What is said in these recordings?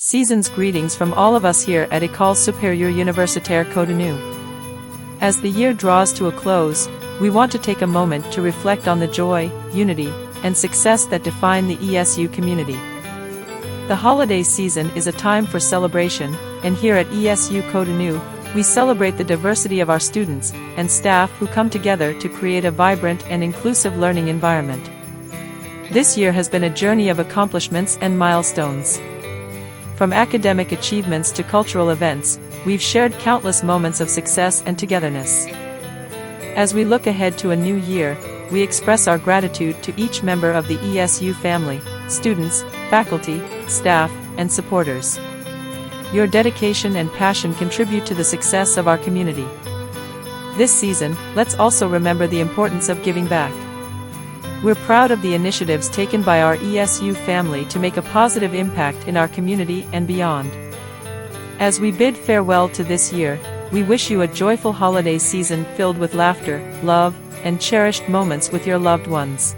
Season's greetings from all of us here at École Supérieure Universitaire Cotonou. As the year draws to a close, we want to take a moment to reflect on the joy, unity, and success that define the ESU community. The holiday season is a time for celebration, and here at ESU Cotonou, we celebrate the diversity of our students and staff who come together to create a vibrant and inclusive learning environment. This year has been a journey of accomplishments and milestones. From academic achievements to cultural events, we've shared countless moments of success and togetherness. As we look ahead to a new year, we express our gratitude to each member of the ESU family, students, faculty, staff, and supporters. Your dedication and passion contribute to the success of our community. This season, let's also remember the importance of giving back. We're proud of the initiatives taken by our ESU family to make a positive impact in our community and beyond. As we bid farewell to this year, we wish you a joyful holiday season filled with laughter, love, and cherished moments with your loved ones.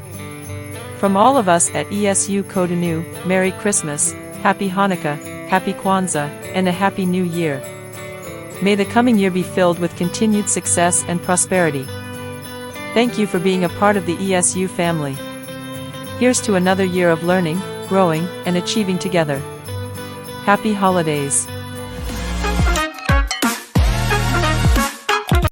From all of us at ESU Cotonou, Merry Christmas, Happy Hanukkah, Happy Kwanzaa, and a Happy New Year. May the coming year be filled with continued success and prosperity. Thank you for being a part of the ESU family. Here's to another year of learning, growing, and achieving together. Happy holidays.